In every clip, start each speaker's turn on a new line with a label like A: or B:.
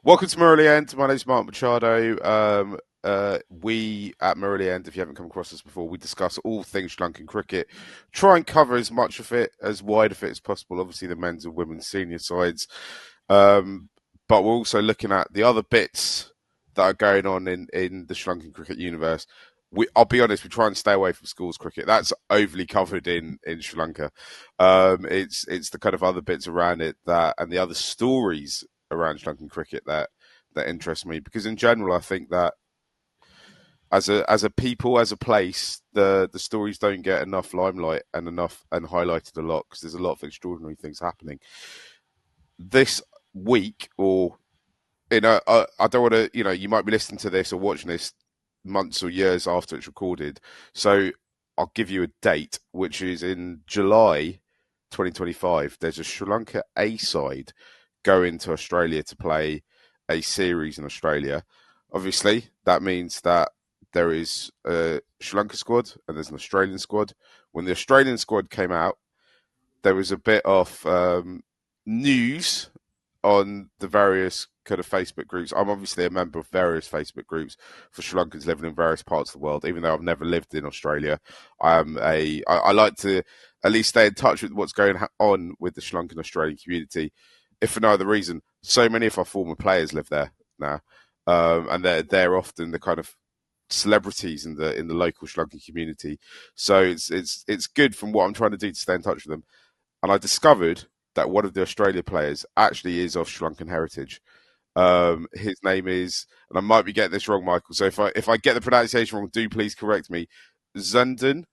A: Welcome to Murali End. My name's Mark Machado. We at Murali End, if you haven't come across us before, we discuss all things Sri Lankan cricket. Try and cover as much of it, as wide of it as possible. Obviously, the men's and women's senior sides, um, but we're also looking at the other bits that are going on in the Sri Lankan cricket universe. I'll be honest, we try and stay away from schools cricket. That's overly covered in Sri Lanka. It's the kind of other bits around it that and the other stories around Sri Lankan cricket that interest me because in general I think that as a people, as a place, the stories don't get enough limelight and highlighted a lot because there's a lot of extraordinary things happening this week. Or I don't want to, you might be listening to this or watching this months or years after it's recorded, so I'll give you a date, which is in July 2025. There's a Sri Lanka A side going to Australia to play a series in Australia. Obviously, that means that there is a Sri Lanka squad and there's an Australian squad. When the Australian squad came out, there was a bit of news on the various kind of Facebook groups. I'm obviously a member of various Facebook groups for Sri Lankans living in various parts of the world. Even though I've never lived in Australia, I like to at least stay in touch with what's going on with the Sri Lankan Australian community. If for no other reason, so many of our former players live there now, and they're often the kind of celebrities in the local Sri Lankan community. So it's good from what I'm trying to do to stay in touch with them. And I discovered that one of the Australia players actually is of Sri Lankan heritage. His name is, and I might be getting this wrong, Michael. So if I get the pronunciation wrong, do please correct me. Zundan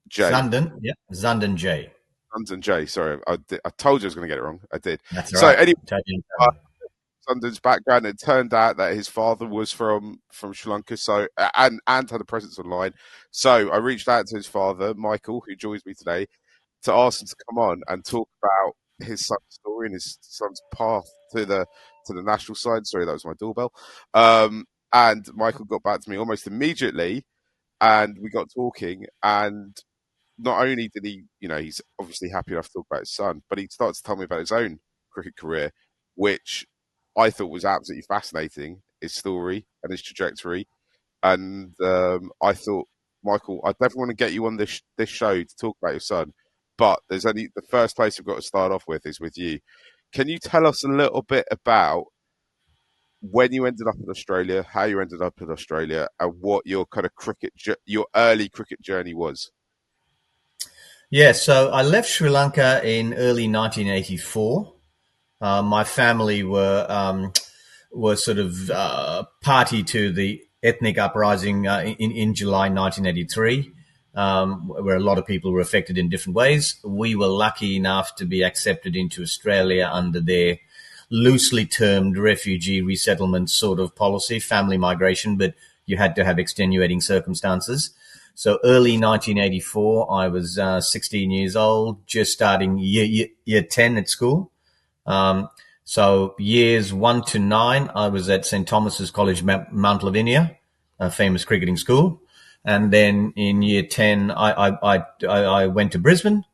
A: J.
B: Zundan, yeah, Zundan J.
A: Zundan J. Sorry, I told you I was going to get it wrong. I did.
B: That's all
A: So
B: right.
A: anyway, Sundan's background. It turned out that his father was from Sri Lanka, so and had a presence online. So I reached out to his father, Michael, who joins me today, to ask him to come on and talk about his son's story and his son's path to the national side. Sorry, that was my doorbell. And Michael got back to me almost immediately, and we got talking. And not only did he, he's obviously happy enough to talk about his son, but he started to tell me about his own cricket career, which I thought was absolutely fascinating, his story and his trajectory. And I thought, Michael, I definitely want to get you on this show to talk about your son. But there's only the first place we've got to start off with is with you. Can you tell us a little bit about when you ended up in Australia, how you ended up in Australia, and what your kind of your early cricket journey was?
B: Yeah, so I left Sri Lanka in early 1984. My family were sort of party to the ethnic uprising in July 1983, where a lot of people were affected in different ways. We were lucky enough to be accepted into Australia under their loosely termed refugee resettlement sort of policy, family migration, but you had to have extenuating circumstances. So early 1984, I was 16 years old, just starting year 10 at school. So years 1 to 9, I was at St. Thomas's College, Mount Lavinia, a famous cricketing school. And then in year 10, I went to Brisbane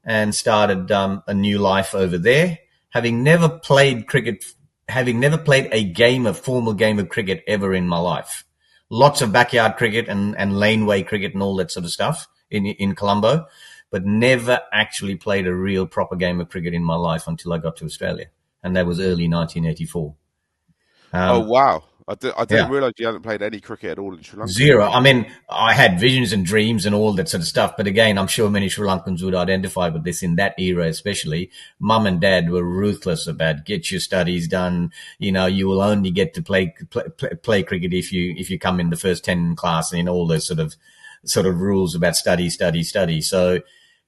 B: and started a new life over there. Having never played cricket, having never played a formal game of cricket ever in my life. Lots of backyard cricket and laneway cricket and all that sort of stuff in Colombo, but never actually played a real proper game of cricket in my life until I got to Australia. And that was early 1984.
A: Oh wow! I didn't
B: Yeah.
A: realise you hadn't played any cricket at all in Sri Lanka.
B: Zero. I mean, I had visions and dreams and all that sort of stuff. But again, I'm sure many Sri Lankans would identify with this in that era, especially. Mum and dad were ruthless about get your studies done. You will only get to play cricket if you come in the first 10 in class and all those sort of rules about study, study, study. So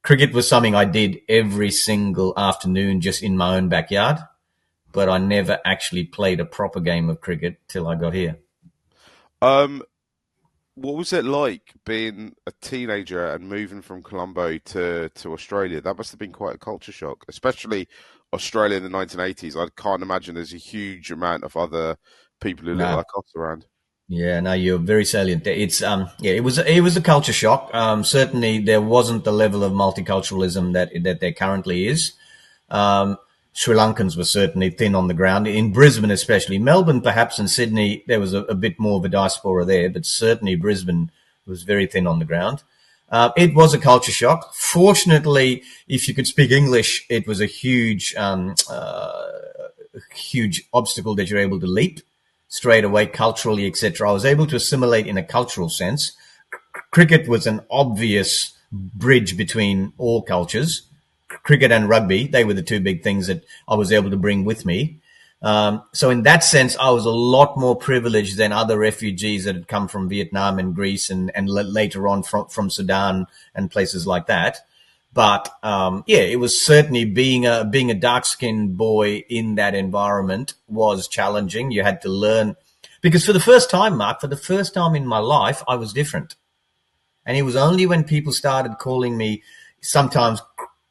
B: cricket was something I did every single afternoon just in my own backyard. But I never actually played a proper game of cricket till I got here.
A: Um, what was it like being a teenager and moving from Colombo to Australia? That must have been quite a culture shock, especially Australia in the 1980s. I can't imagine there's a huge amount of other people who look
B: No.
A: like us around.
B: Yeah, no, you're very salient. It's yeah, it was a culture shock. Certainly there wasn't the level of multiculturalism that there currently is. Um, Sri Lankans were certainly thin on the ground, in Brisbane especially. Melbourne, perhaps, and Sydney, there was a bit more of a diaspora there, but certainly Brisbane was very thin on the ground. It was a culture shock. Fortunately, if you could speak English, it was a huge obstacle that you're able to leap straight away culturally, etc. I was able to assimilate in a cultural sense. Cricket was an obvious bridge between all cultures. Cricket and rugby, they were the two big things that I was able to bring with me. So in that sense, I was a lot more privileged than other refugees that had come from Vietnam and Greece and later on from Sudan and places like that. But yeah, it was certainly being a dark-skinned boy in that environment was challenging. You had to learn because for the first time, Mark, for the first time in my life, I was different. And it was only when people started calling me sometimes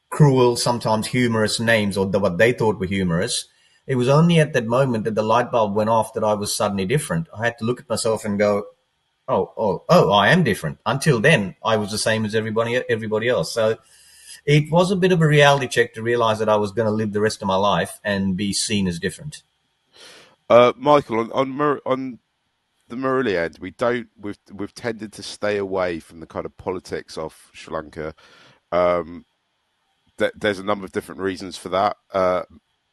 B: cruel, sometimes humorous names, or what they thought were humorous. It was only at that moment that the light bulb went off that I was suddenly different. I had to look at myself and go, oh, I am different. Until then, I was the same as everybody else. So it was a bit of a reality check to realize that I was going to live the rest of my life and be seen as different.
A: Michael, on the Murali end, we've tended to stay away from the kind of politics of Sri Lanka. There's a number of different reasons for that.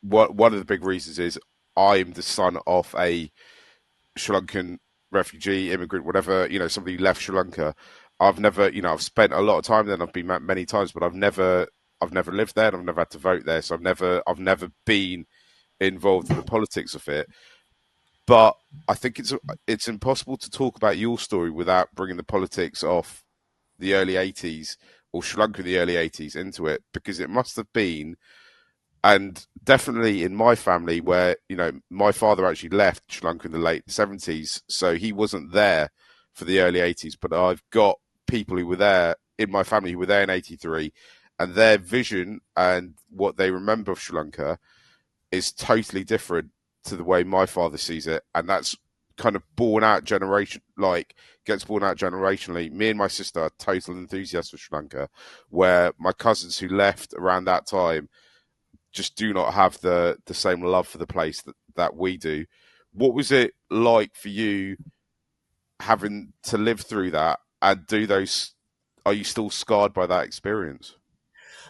A: One of the big reasons is I'm the son of a Sri Lankan refugee, immigrant, whatever, somebody who left Sri Lanka. I've never, I've spent a lot of time there and I've been back many times, but I've never lived there and I've never had to vote there. So I've never been involved in the politics of it. But I think it's impossible to talk about your story without bringing the politics of the early 80s or Sri Lanka in the early 80s into it, because it must have been, and definitely in my family where, my father actually left Sri Lanka in the late 70s, so he wasn't there for the early 80s, but I've got people who were there in my family who were there in 83, and their vision and what they remember of Sri Lanka is totally different to the way my father sees it, and that's kind of gets born out generationally. Me and my sister are total enthusiasts for Sri Lanka, where my cousins who left around that time just do not have the same love for the place that we do. What was it like for you having to live through that and are you still scarred by that experience?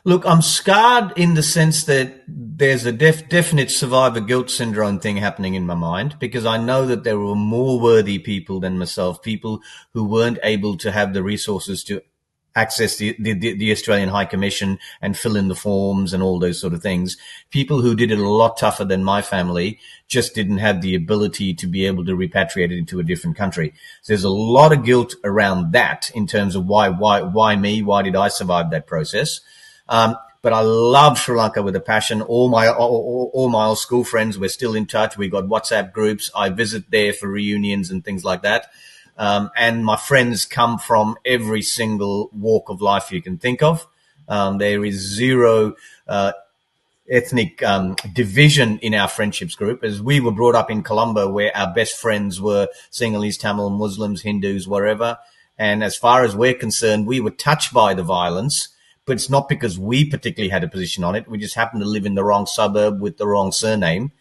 B: Look, I'm scarred in the sense that there's a definite survivor guilt syndrome thing happening in my mind, because I know that there were more worthy people than myself, people who weren't able to have the resources to access the Australian High Commission and fill in the forms and all those sort of things. People who did it a lot tougher than my family just didn't have the ability to be able to repatriate it into a different country. So there's a lot of guilt around that in terms of why me? Why did I survive that process? But I love Sri Lanka with a passion. All my old school friends, we're still in touch. We got WhatsApp groups. I visit there for reunions and things like that. And my friends come from every single walk of life you can think of. There is zero ethnic division in our friendships group, as we were brought up in Colombo, where our best friends were Sinhalese, Tamil, Muslims, Hindus, wherever. And as far as we're concerned, we were touched by the violence, but it's not because we particularly had a position on it. We just happened to live in the wrong suburb with the wrong surname.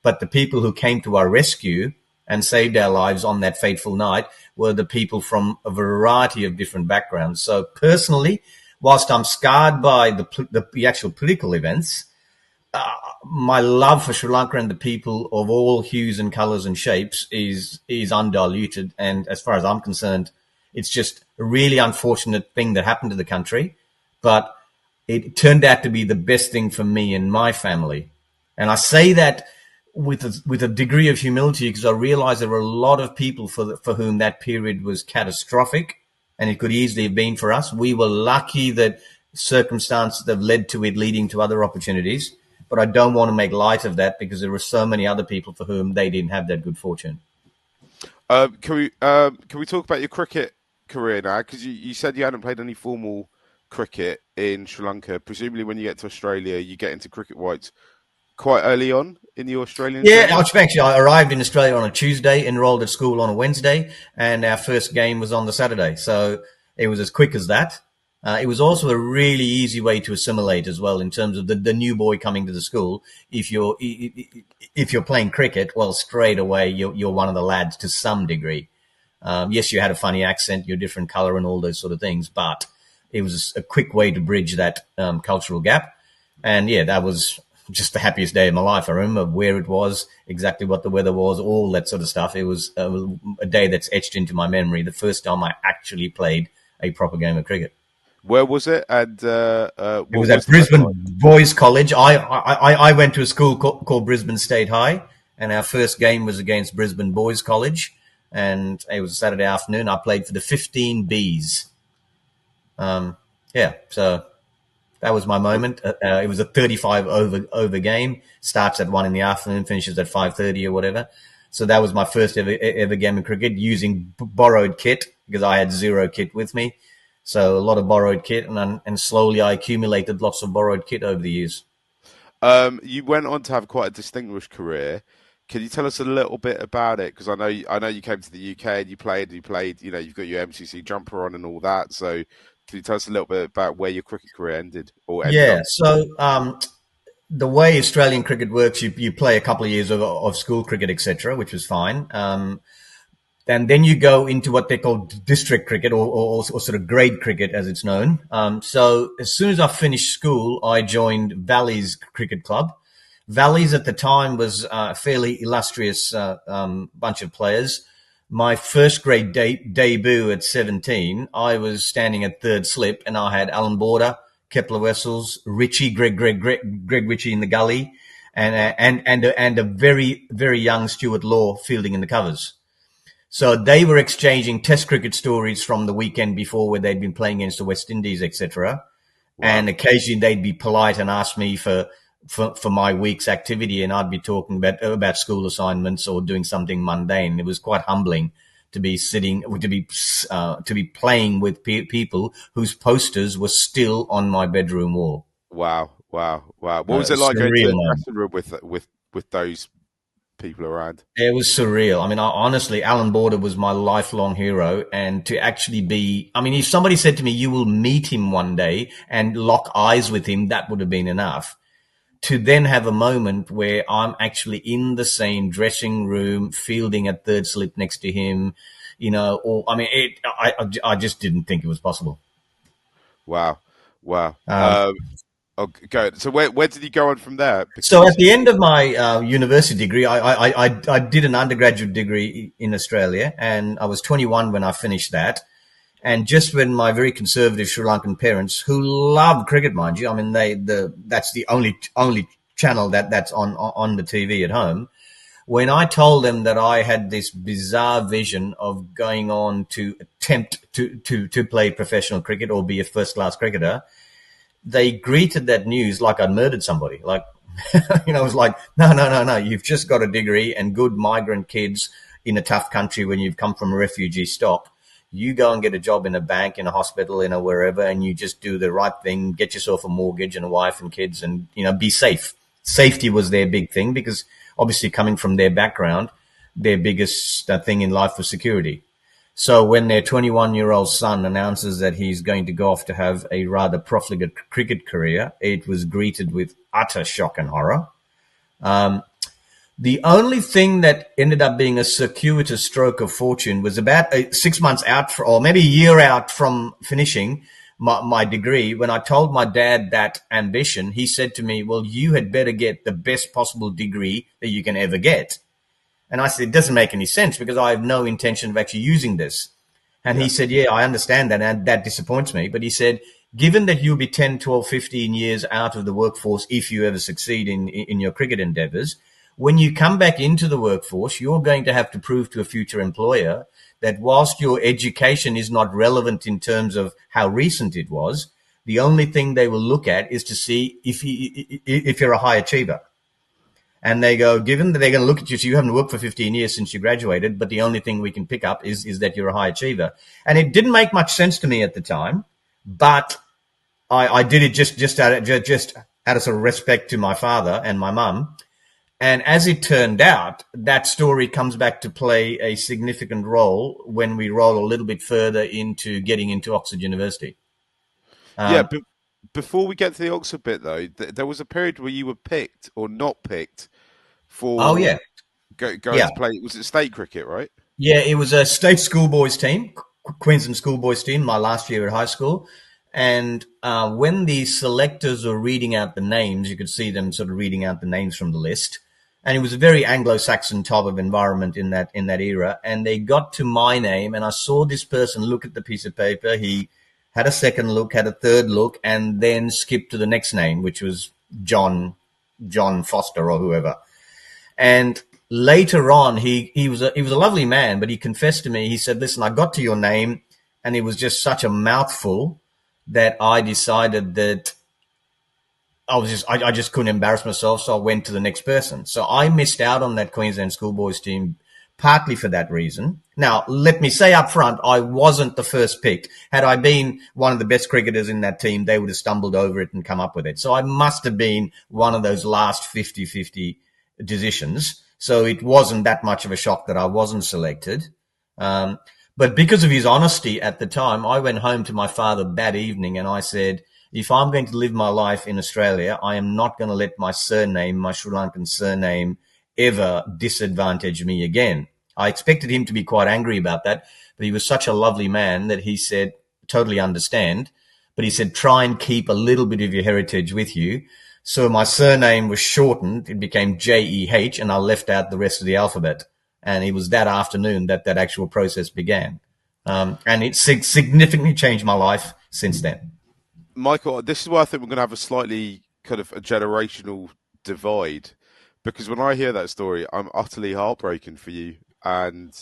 B: But the people who came to our rescue and saved our lives on that fateful night were the people from a variety of different backgrounds. So personally, whilst I'm scarred by the actual political events, my love for Sri Lanka and the people of all hues and colours and shapes is undiluted. And as far as I'm concerned, it's just a really unfortunate thing that happened to the country, but it turned out to be the best thing for me and my family. And I say that with a degree of humility, because I realize there were a lot of people for whom that period was catastrophic, and it could easily have been for us. We were lucky that circumstances have led to it leading to other opportunities, but I don't want to make light of that because there were so many other people for whom they didn't have that good fortune.
A: Can we talk about your cricket career now? Because you said you hadn't played any formal cricket in Sri Lanka. Presumably, when you get to Australia, you get into cricket whites quite early on in the Australian journey?
B: Actually, I arrived in Australia on a Tuesday, enrolled at school on a Wednesday, and our first game was on the Saturday. So it was as quick as that. It was also a really easy way to assimilate as well in terms of the new boy coming to the school. If you're playing cricket, well, straight away you're one of the lads to some degree. Yes, you had a funny accent, you're a different color, and all those sort of things, but it was a quick way to bridge that cultural gap. And yeah, that was just the happiest day of my life. I remember where it was, exactly what the weather was, all that sort of stuff. It was a day that's etched into my memory. The first time I actually played a proper game of cricket.
A: Where was it, and
B: It
A: what
B: was at
A: was the weather
B: Brisbane
A: like?
B: Boys College. I went to a school called Brisbane State High, and our first game was against Brisbane Boys College, and it was a Saturday afternoon. I played for the 15 Bs. Yeah, so that was my moment. It was a 35 over game. Starts at 1 in the afternoon, finishes at 5:30 or whatever. So that was my first ever game of cricket using borrowed kit because I had zero kit with me. So a lot of borrowed kit, and slowly I accumulated lots of borrowed kit over the years.
A: You went on to have quite a distinguished career. Can you tell us a little bit about it? Because I know you came to the UK and you played. You know, you've got your MCC jumper on and all that. So, can you tell us a little bit about where your cricket career ended or ended
B: Yeah.
A: up?
B: So the way Australian cricket works, you play a couple of years of school cricket, etc., which was fine. And then you go into what they call district cricket or sort of grade cricket as it's known. So as soon as I finished school, I joined Valleys Cricket Club. Valleys at the time was a fairly illustrious bunch of players. My first grade debut at 17, I was standing at third slip and I had Alan Border, Kepler Wessels, Richie, Greg Ritchie in the gully, and a very, very young Stuart Law fielding in the covers. So they were exchanging Test cricket stories from the weekend before, where they'd been playing against the West Indies, etc.
A: Wow,
B: And occasionally they'd be polite and ask me for my week's activity, and I'd be talking about school assignments or doing something mundane. It was quite humbling to be playing with people whose posters were still on my bedroom wall.
A: wow. What was it like going to
B: Surreal
A: the
B: moment.
A: dressing room with those people around?
B: It was surreal. I mean, honestly, Alan Border was my lifelong hero. And to actually if somebody said to me, you will meet him one day and lock eyes with him, that would have been enough. To then have a moment where I'm actually in the same dressing room, fielding at third slip next to him, I just didn't think it was possible.
A: Wow, wow.
B: Um,
A: Oh, go. So where did you go on from there?
B: so at
A: Because
B: the end of my university degree, I did an undergraduate degree in Australia, and I was 21 when I finished that. And just when my very conservative Sri Lankan parents, who love cricket, mind you, I mean, that's the only channel that's on the TV at home. When I told them that I had this bizarre vision of going on to attempt to play professional cricket or be a first class cricketer, they greeted that news like I'd murdered somebody. Like, it was like, no. You've just got a degree and good migrant kids in a tough country when you've come from a refugee stock. You go and get a job in a bank, in a hospital, in a wherever, and you just do the right thing, get yourself a mortgage and a wife and kids, and, be safe. Safety was their big thing because obviously coming from their background, their biggest thing in life was security. So when their 21-year-old son announces that he's going to go off to have a rather profligate cricket career, it was greeted with utter shock and horror. The only thing that ended up being a circuitous stroke of fortune was about 6 months out, or maybe a year out from finishing my degree. When I told my dad that ambition, he said to me, well, you had better get the best possible degree that you can ever get. And I said, it doesn't make any sense because I have no intention of actually using this. And
A: yeah,
B: he said, yeah, I understand that. And that disappoints me. But he said, given that you'll be 10, 12, 15 years out of the workforce, if you ever succeed in your cricket endeavors, when you come back into the workforce, you're going to have to prove to a future employer that whilst your education is not relevant in terms of how recent it was, the only thing they will look at is to see if you're a high achiever. And they go, given that they're going to look at you, so you haven't worked for 15 years since you graduated, but the only thing we can pick up is that you're a high achiever. And it didn't make much sense to me at the time, but I did it just out of sort of respect to my father and my mum. And as it turned out, that story comes back to play a significant role when we roll a little bit further into getting into Oxford University.
A: Yeah, but before we get to the Oxford bit, though, there was a period where you were picked or not picked
B: Oh
A: for
B: yeah,
A: going
B: yeah.
A: to play. Was it state cricket, right?
B: Yeah, it was a state schoolboys team, Queensland schoolboys team, my last year at high school. And when the selectors were reading out the names, you could see them sort of reading out the names from the list. And it was a very Anglo-Saxon type of environment in that era. And they got to my name, and I saw this person look at the piece of paper. He had a second look, had a third look, and then skipped to the next name, which was John Foster or whoever. And later on, he was a lovely man, but he confessed to me. He said, "Listen, I got to your name, and it was just such a mouthful that I decided that I just couldn't embarrass myself, so I went to the next person. So I missed out on that Queensland schoolboys team partly for that reason. Now, let me say up front, I wasn't the first pick. Had I been one of the best cricketers in that team, they would have stumbled over it and come up with it. So I must have been one of those last 50-50 decisions. So it wasn't that much of a shock that I wasn't selected. But because of his honesty at the time, I went home to my father that evening and I said, if I'm going to live my life in Australia, I am not going to let my surname, my Sri Lankan surname, ever disadvantage me again. I expected him to be quite angry about that, but he was such a lovely man that he said, totally understand. But he said, try and keep a little bit of your heritage with you. So my surname was shortened. It became Jeh, and I left out the rest of the alphabet. And it was that afternoon that that actual process began. And it significantly changed my life since then.
A: Michael, this is why I think we're going to have a slightly kind of a generational divide, because when I hear that story, I'm utterly heartbroken for you, and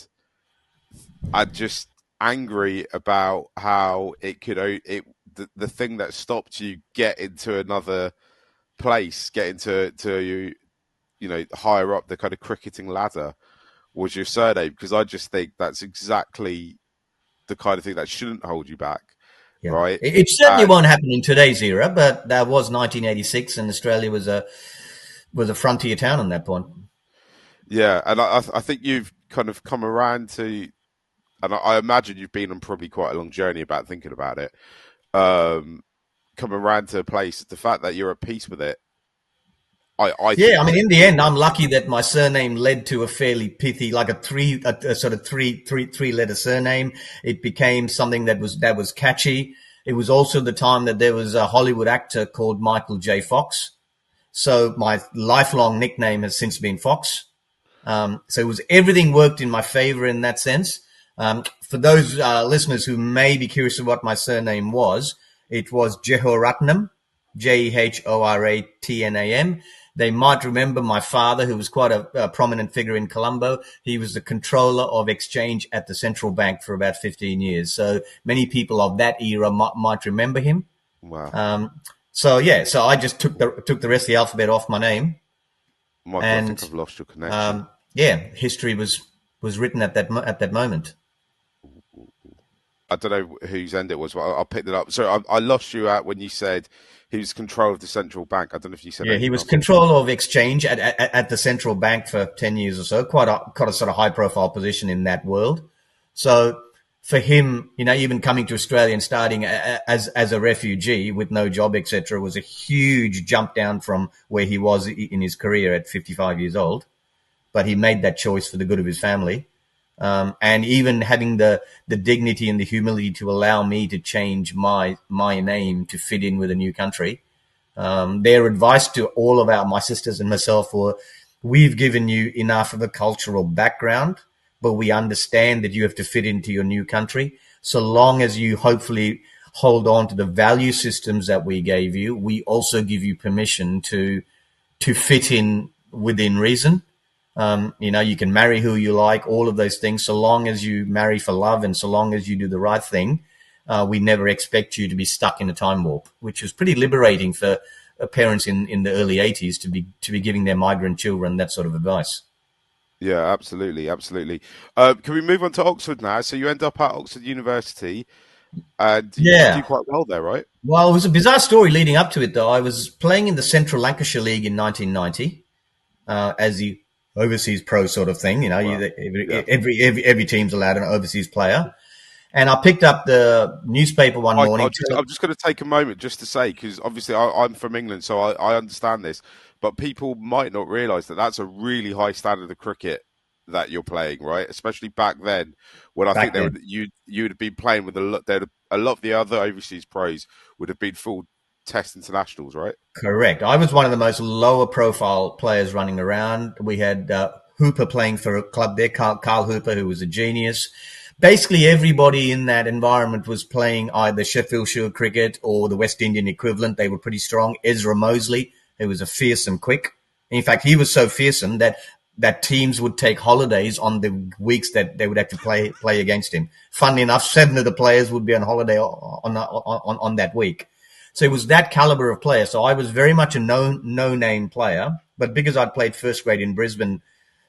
A: I'm just angry about how it could the thing that stopped you get into another place, get into higher up the kind of cricketing ladder was your surname, because I just think that's exactly the kind of thing that shouldn't hold you back,
B: Yeah,
A: right?
B: it certainly
A: And
B: won't happen in today's era, but that was 1986, and Australia was a frontier town on that point.
A: yeah, and I think you've kind of come around to, and I imagine you've been on probably quite a long journey about thinking about it. Um, Come around to a place, the fact that you're at peace with it, I
B: Yeah,
A: think
B: I
A: is
B: mean, in the end, I'm
A: important.
B: lucky that my surname led to a fairly pithy, like a sort of three letter surname. It became something that was catchy. It was also the time that there was a Hollywood actor called Michael J. Fox. So my lifelong nickname has since been Fox. So it was everything worked in my favor in that sense. For those listeners who may be curious of what my surname was, it was Jehoratnam, Jehoratnam. They might remember my father, who was quite a prominent figure in Colombo. He was the controller of exchange at the central bank for about 15 years. So many people of that era might remember him.
A: Wow,
B: So yeah, so I just took the rest of the alphabet off my name,
A: Michael, I think
B: and
A: I've lost your connection.
B: yeah, history was written at that moment.
A: I don't know whose end it was, but I'll pick it up. So I lost you out when you said he was control of the central bank. I don't know if you said
B: Yeah, he
A: anything
B: was
A: after that.
B: controller of exchange at the central bank for 10 years or so, quite a sort of high profile position in that world. So for him, even coming to Australia and starting as a refugee with no job, etc., was a huge jump down from where he was in his career at 55 years old. But he made that choice for the good of his family. And even having the dignity and the humility to allow me to change my name to fit in with a new country. Their advice to all of my sisters and myself were, we've given you enough of a cultural background, but we understand that you have to fit into your new country. So long as you hopefully hold on to the value systems that we gave you, we also give you permission to fit in within reason. You can marry who you like, all of those things, so long as you marry for love and so long as you do the right thing. We never expect you to be stuck in a time warp, which was pretty liberating for parents in the early 80s to be giving their migrant children that sort of advice.
A: Yeah, absolutely, absolutely. Can we move on to Oxford now? So you end up at Oxford University, and you do
B: Yeah.
A: quite well there, right?
B: Well, it was a bizarre story leading up to it, though. I was playing in the Central Lancashire League in 1990 as the overseas pro sort of thing.
A: Wow. Yeah.
B: Every team's allowed an overseas player. And I picked up the newspaper one morning.
A: I'm just going to take a moment just to say, because obviously I'm from England, so I understand this, but people might not realise that that's a really high standard of cricket that you're playing, right? Especially back then, when I think
B: Back
A: they
B: then.
A: would you'd have been playing with a lot of the other overseas pros would have been full Test internationals, right?
B: Correct. I was one of the most lower profile players running around. We had Hooper playing for a club there, Carl Hooper, who was a genius. Basically, everybody in that environment was playing either Sheffield Shield cricket or the West Indian equivalent. They were pretty strong. Ezra Mosley, who was a fearsome quick. In fact, he was so fearsome that teams would take holidays on the weeks that they would have to play against him. Funnily enough, 7 of the players would be on holiday on that week. So it was that caliber of player. So I was very much a no-name player. But because I'd played first grade in Brisbane,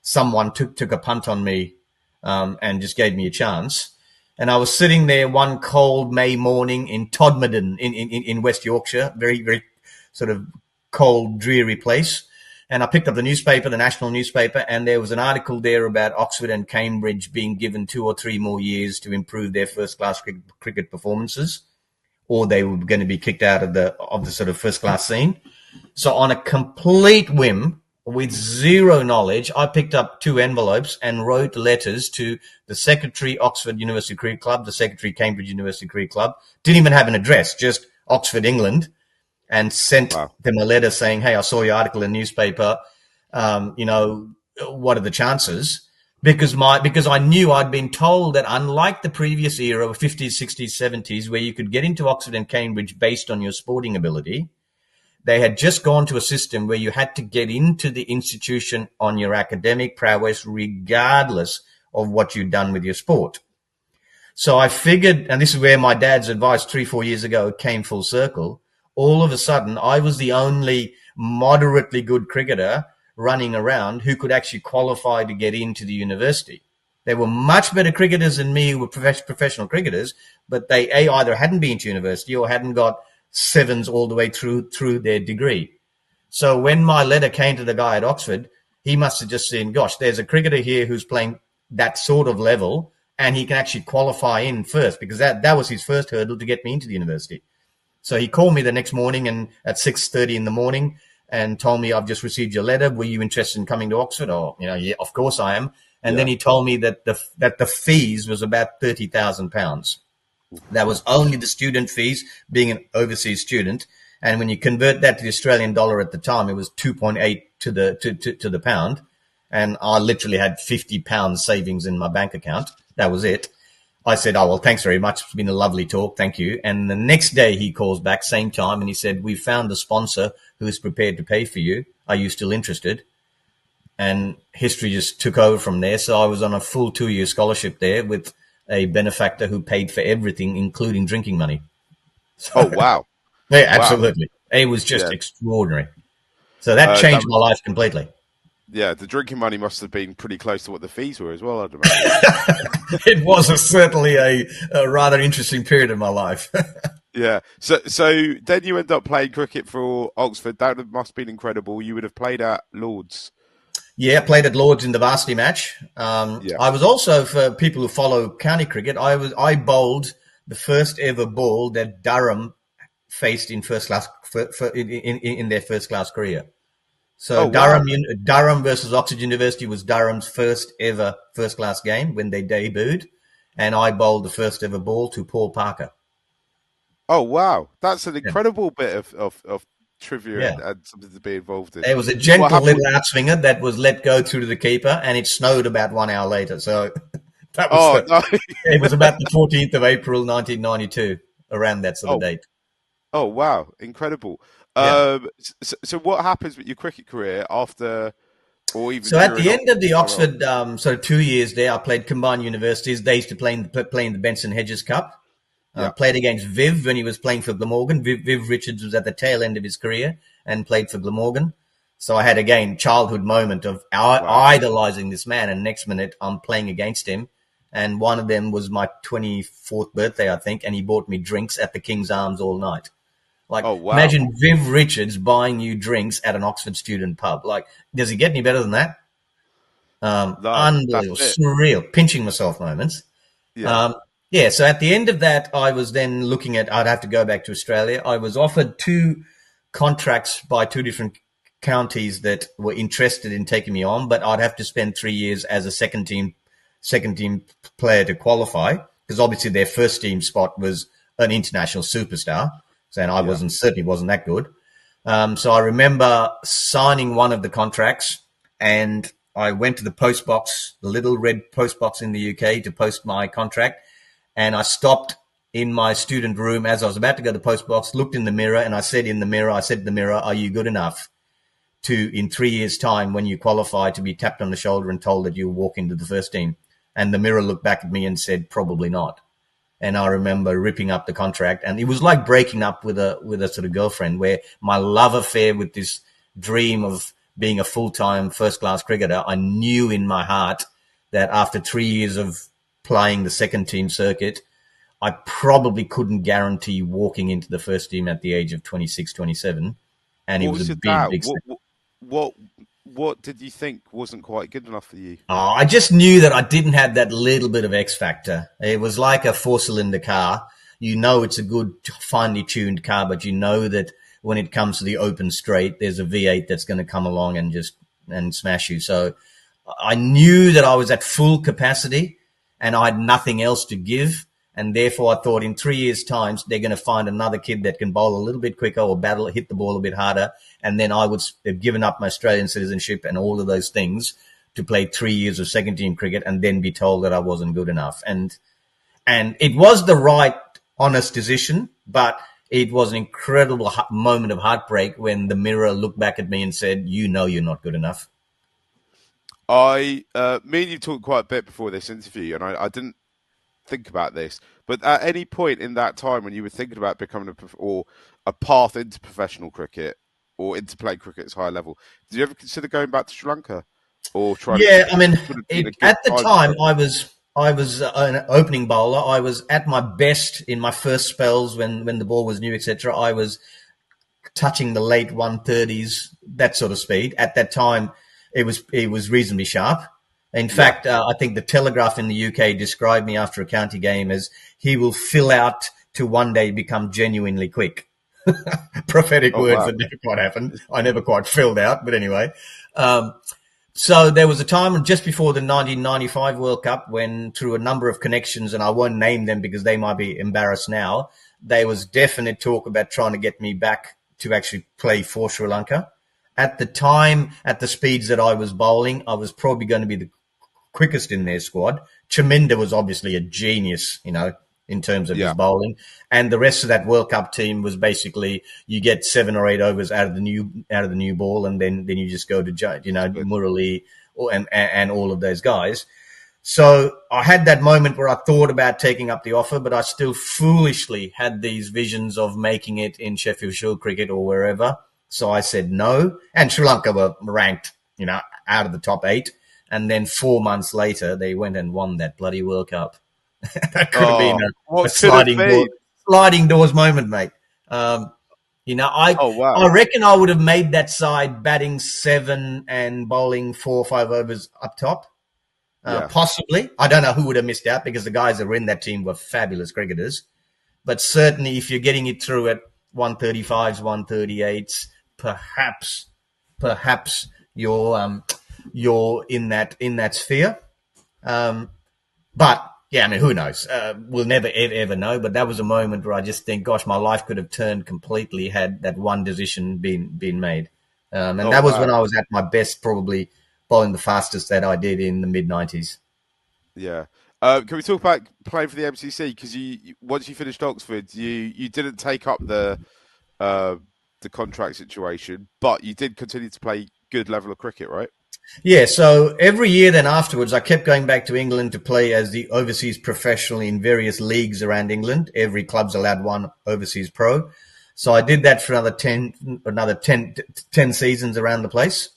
B: someone took a punt on me and just gave me a chance. And I was sitting there one cold May morning in Todmorden in West Yorkshire, very, very sort of cold, dreary place. And I picked up the newspaper, the national newspaper, and there was an article there about Oxford and Cambridge being given 2 or 3 more years to improve their first-class cricket performances, or they were going to be kicked out of the sort of first class scene. So on a complete whim, with zero knowledge, I picked up 2 envelopes and wrote letters to the secretary, Oxford University Cricket Club, the secretary, Cambridge University Cricket Club. Didn't even have an address, just Oxford, England, and sent
A: Wow.
B: them a letter saying, "Hey, I saw your article in the newspaper. You know, what are the chances?" Because I knew I'd been told that unlike the previous era of 50s, 60s, 70s, where you could get into Oxford and Cambridge based on your sporting ability, they had just gone to a system where you had to get into the institution on your academic prowess, regardless of what you'd done with your sport. So I figured, and this is where my dad's advice 3, 4 years ago came full circle. All of a sudden, I was the only moderately good cricketer running around who could actually qualify to get into the university. There were much better cricketers than me who were professional cricketers, but they either hadn't been to university or hadn't got sevens all the way through their degree. So when my letter came to the guy at Oxford, he must have just seen, gosh, there's a cricketer here who's playing that sort of level, and he can actually qualify in first, because that was his first hurdle to get me into the university. So he called me the next morning and at 6:30 in the morning and told me, "I've just received your letter. Were you interested in coming to Oxford?" Oh, yeah, of course I am. And then
A: Yeah.
B: he told me that the fees was about £30,000. That was only the student fees, being an overseas student. And when you convert that to the Australian dollar at the time, it was 2.8 to the pound. And I literally had £50 savings in my bank account. That was it. I said, "Oh, well, thanks very much. It's been a lovely talk. Thank you." And the next day he calls back, same time, and he said, "We've found the sponsor who is prepared to pay for you. Are you still interested?" And history just took over from there. So I was on a full 2-year scholarship there with a benefactor who paid for everything, including drinking money.
A: Oh
B: So,
A: wow.
B: yeah,
A: Wow.
B: absolutely. It was just
A: Yeah.
B: extraordinary. So that
A: That
B: changed my
A: was
B: life completely.
A: yeah. The drinking money must have been pretty close to what the fees were as well, I'd imagine.
B: It was certainly a rather interesting period of my life.
A: Yeah. So then you end up playing cricket for Oxford. That must have been incredible. You would have played at Lords.
B: Yeah, played at Lords in the varsity match.
A: Yeah.
B: I was also, for people who follow county cricket, I bowled the first ever ball that Durham faced in first class in their first class career. So
A: Oh wow.
B: Durham versus Oxford University was Durham's first ever first class game when they debuted, and I bowled the first ever ball to Paul Parker.
A: Oh wow. That's an
B: Yeah,
A: incredible bit of trivia
B: yeah.
A: and something to be involved in.
B: It was a
A: What
B: gentle
A: happened?
B: little outswinger that was let go through to the keeper, and it snowed about 1 hour later. So that was
A: Oh
B: the.
A: no.
B: It was about the 14th of April, 1992, around that sort of
A: Oh
B: date.
A: oh wow. Incredible.
B: Yeah.
A: So what happens with your cricket career after or even
B: So at
A: during
B: the end of the
A: time at Oxford?
B: Oxford, sort of 2 years there, I played combined universities. They used to play in the Benson Hedges Cup.
A: Yeah.
B: Played against Viv when he was playing for Glamorgan. Viv Richards was at the tail end of his career and played for Glamorgan. So I had, again, childhood moment of
A: Wow.
B: idolizing this man. And next minute, I'm playing against him. And one of them was my 24th birthday, I think. And he bought me drinks at the King's Arms all night. Like,
A: Oh wow.
B: imagine Viv Richards buying you drinks at an Oxford student pub. Like, does it get any better than that?
A: No, that's
B: Unbelievable,
A: it.
B: surreal, pinching myself moments.
A: Yeah.
B: Um, Yeah, so at the end of that, I was then looking at, I'd have to go back to Australia. I was offered two contracts by two different counties that were interested in taking me on, but I'd have to spend 3 years as a second team player to qualify, because obviously their first team spot was an international superstar. So, and I
A: Yeah.
B: certainly wasn't that good. So I remember signing one of the contracts, and I went to the post box, the little red post box in the UK, to post my contract. And I stopped in my student room as I was about to go to the post box, looked in the mirror, and I said to the mirror, are you good enough to, in 3 years' time, when you qualify, to be tapped on the shoulder and told that you'll walk into the first team? And the mirror looked back at me and said, probably not. And I remember ripping up the contract, and it was like breaking up with a sort of girlfriend, where my love affair with this dream of being a full-time first-class cricketer, I knew in my heart that after 3 years of playing the second team circuit, I probably couldn't guarantee walking into the first team at the age of 26, 27. And it
A: What
B: was
A: was
B: a
A: your
B: big,
A: doubt?
B: big step.
A: What what did you think wasn't quite good enough for you?
B: I just knew that I didn't have that little bit of X factor. It was like a four-cylinder car. You know it's a good, finely tuned car, but you know that when it comes to the open straight, there's a V8 that's going to come along and just and smash you. So I knew that I was at full capacity and I had nothing else to give. And therefore, I thought in 3 years' time, they're going to find another kid that can bowl a little bit quicker or hit the ball a bit harder. And then I would have given up my Australian citizenship and all of those things to play 3 years of second team cricket and then be told that I wasn't good enough. And it was the right, honest decision, but it was an incredible moment of heartbreak when the mirror looked back at me and said, you know you're not good enough.
A: Me and you talked quite a bit before this interview, and I didn't think about this, but at any point in that time when you were thinking about becoming or a path into professional cricket or into playing cricket at a high level, did you ever consider going back to Sri Lanka or trying to?
B: Yeah, I mean,
A: Would have been a good
B: at the
A: time
B: time,
A: for it?
B: I was an opening bowler. I was at my best in my first spells when the ball was new, etc. I was touching the late 130s, that sort of speed. At that time, it was reasonably sharp. In
A: Yeah,
B: fact, I think the Telegraph in the UK described me after a county game as he will fill out to one day become genuinely quick. Prophetic
A: oh
B: words
A: wow,
B: that never quite happened. I never quite filled out, but anyway. Um, so there was a time just before the 1995 World Cup when, through a number of connections, and I won't name them because they might be embarrassed now, there was definite talk about trying to get me back to actually play for Sri Lanka. At the time, at the speeds that I was bowling, I was probably going to be the quickest in their squad. Chaminda was obviously a genius, in terms of his
A: yeah,
B: bowling, and the rest of that World Cup team was basically you get 7 or 8 overs out of the new ball, and then you just go to
A: good.
B: Murali and all of those guys. So I had that moment where I thought about taking up the offer, but I still foolishly had these visions of making it in Sheffield Shield cricket or wherever. So I said no, and Sri Lanka were ranked, out of the top 8. And then 4 months later, they went and won that bloody World Cup. That could have been
A: Oh,
B: a
A: what could have been?
B: sliding doors moment, mate. Um, I
A: Oh
B: I
A: wow,
B: reckon I would have made that side batting 7 and bowling 4 or 5 overs up top.
A: yeah.
B: Possibly, I don't know who would have missed out because the guys that were in that team were fabulous cricketers. But certainly, if you're getting it through at 135s, 138s, perhaps you're in that sphere. Um, but yeah, I mean, who knows? We'll never ever know. But that was a moment where I just think, gosh, my life could have turned completely had that one decision been made. And
A: Oh
B: that was when
A: wow,
B: I was at my best, probably bowling the fastest that I did in the mid 90s.
A: yeah. Can we talk about playing for the MCC? Because once you finished Oxford, you didn't take up uh, the contract situation, but you did continue to play good level of cricket, right?
B: Yeah, so every year then afterwards, I kept going back to England to play as the overseas professional in various leagues around England. Every club's allowed one overseas pro. So I did that for another 10 seasons around the place.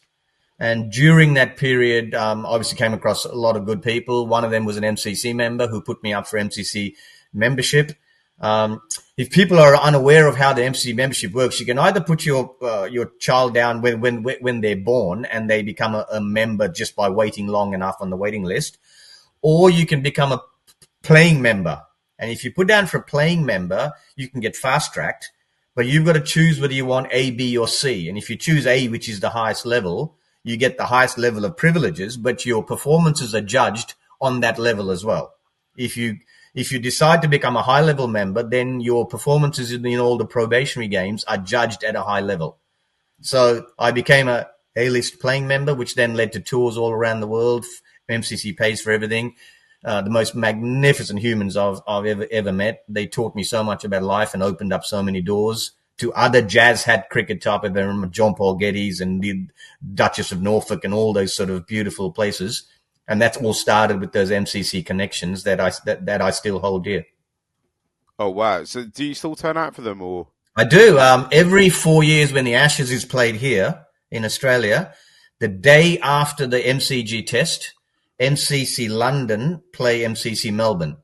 B: And during that period, obviously came across a lot of good people. One of them was an MCC member who put me up for MCC membership. Um, if people are unaware of how the MCC membership works, you can either put your child down when they're born and they become a member just by waiting long enough on the waiting list, or you can become a playing member. And if you put down for a playing member, you can get fast tracked, but you've got to choose whether you want A, B, or C. And if you choose A, which is the highest level, you get the highest level of privileges, but your performances are judged on that level as well. If you decide to become a high level member, then your performances in all the probationary games are judged at a high level. So I became a A-list playing member, which then led to tours all around the world. MCC pays for everything. The most magnificent humans I've ever met. They taught me so much about life and opened up so many doors to other jazz hat cricket type of John Paul Geddes and the Duchess of Norfolk and all those sort of beautiful places. And that's all started with those MCC connections that I still hold dear.
A: Oh wow! So do you still turn out for them, or?
B: I do. Every 4 years when the Ashes is played here in Australia, the day after the MCG test, MCC London play MCC Melbourne.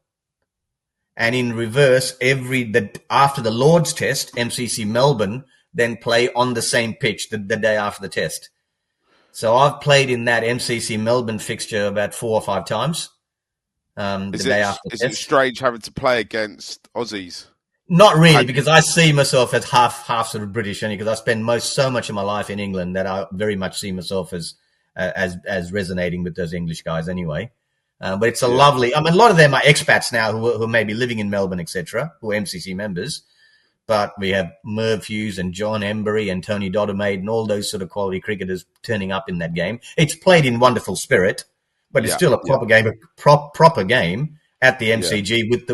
B: And in reverse, after the Lord's test, MCC Melbourne then play on the same pitch the day after the test. So I've played in that MCC Melbourne fixture about 4 or 5 times. The day after the
A: Is it
B: test.
A: strange having to play against Aussies?
B: Not really,
A: And
B: because I see myself as half sort of British, only because I spend so much of my life in England that I very much see myself as resonating with those English guys anyway. But it's a
A: yeah,
B: lovely. I mean, a lot of them are expats now who may be living in Melbourne, etc., who are MCC members. But we have Merv Hughes and John Embury and Tony Doddermaid and all those sort of quality cricketers turning up in that game. It's played in wonderful spirit, but it's
A: yeah,
B: still a
A: yeah,
B: proper game, proper game at the
A: yeah.
B: MCG with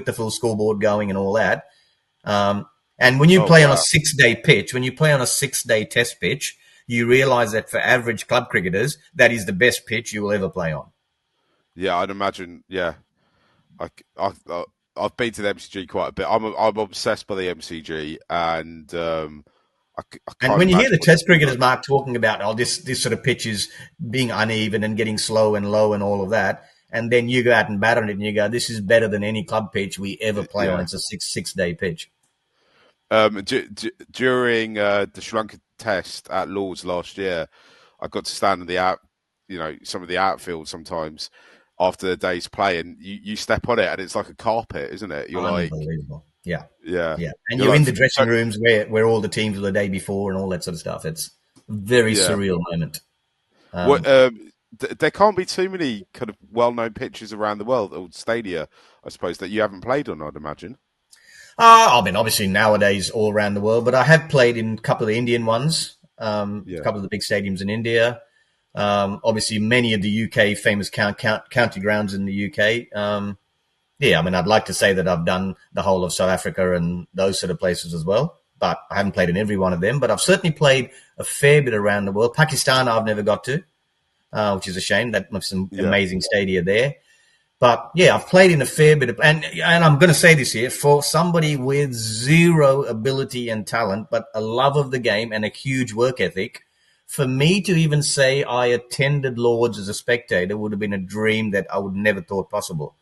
B: the full scoreboard going and all that. And when you
A: Oh
B: play on a
A: wow!
B: 6-day pitch, when you play on a 6-day test pitch, you realise that for average club cricketers, that is the best pitch you will ever play on.
A: Yeah, I'd imagine. Yeah, I, I, I've been to the MCG quite a bit. I'm obsessed by the MCG, and I
B: And
A: can't
B: when you hear
A: imagine
B: the
A: what it's
B: test
A: gonna be
B: cricketers,
A: like.
B: Mark, talking about, this sort of pitch is being uneven and getting slow and low and all of that, and then you go out and bat on it and you go, this is better than any club pitch we ever play on.
A: Yeah.
B: It's a six-day pitch.
A: During the Sri Lanka test at Lords last year, I got to stand in some of the outfield sometimes after the day's play, and you step on it, and it's like a carpet, isn't it? You're like,
B: Unbelievable. Yeah.
A: yeah,
B: Yeah. And
A: you're
B: you're
A: like,
B: in the dressing rooms where all the teams were the day before and all that sort of stuff. It's a very
A: yeah.
B: surreal moment.
A: What?
B: Um,
A: There can't be too many kind of well-known pitches around the world or stadia, I suppose, that you haven't played on. I'd imagine.
B: I mean, obviously nowadays all around the world, but I have played in a couple of the Indian ones, a
A: Yeah,
B: couple of the big stadiums in India. Obviously, many of the UK famous county grounds in the UK. Yeah, I mean, I'd like to say that I've done the whole of South Africa and those sort of places as well, but I haven't played in every one of them. But I've certainly played a fair bit around the world. Pakistan, I've never got to, which is a shame. That was some
A: yeah.
B: amazing stadia there. But yeah, I've played in a fair bit of, and I'm going to say this here for somebody with zero ability and talent, but a love of the game and a huge work ethic. For me to even say I attended Lords as a spectator would have been a dream that I would never thought possible.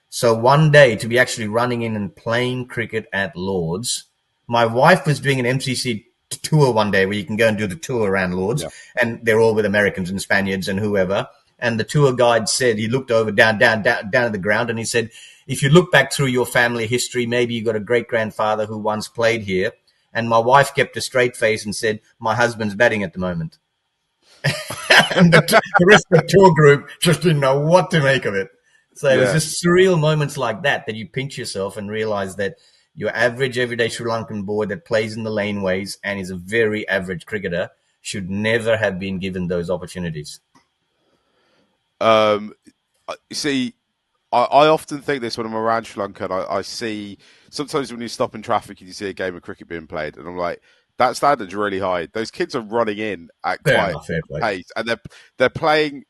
B: So one day to be actually running in and playing cricket at Lords, my wife was doing an MCC tour one day where you can go and do the tour around Lords,
A: Yeah.
B: and they're all with Americans and Spaniards and whoever. And the tour guide said, he looked over down at the ground and he said, if you look back through your family history, maybe you got a great grandfather who once played here. And my wife kept a straight face and said, my husband's batting at the moment. And the rest of the tour group just didn't know what to make of it. So it was
A: Yeah.
B: just surreal moments like that you pinch yourself and realize that your average everyday Sri Lankan boy that plays in the laneways and is a very average cricketer should never have been given those opportunities.
A: Um, you see, I often think this when I'm around Sri Lanka, and I see sometimes when you stop in traffic and you see a game of cricket being played, and I'm like, that standard's really high. Those kids are running in at
B: Fair
A: quite
B: enough, fair
A: a
B: play.
A: pace, and they're playing.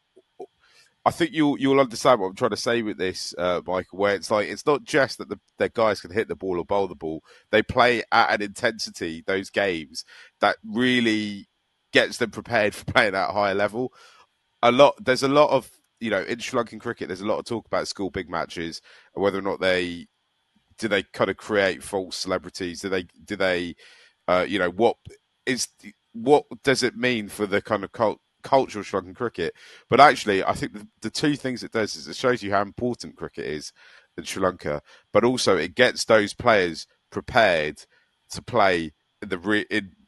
A: I think you'll understand what I'm trying to say with this, Michael. Where it's like it's not just that their guys can hit the ball or bowl the ball; they play at an intensity those games that really gets them prepared for playing at a higher level. There's a lot of in Sri Lankan cricket. There's a lot of talk about school big matches and whether or not they kind of create false celebrities. Do they what is what does it mean for the kind of culture of Sri Lankan cricket? But actually, I think the two things it does is it shows you how important cricket is in Sri Lanka, but also it gets those players prepared to play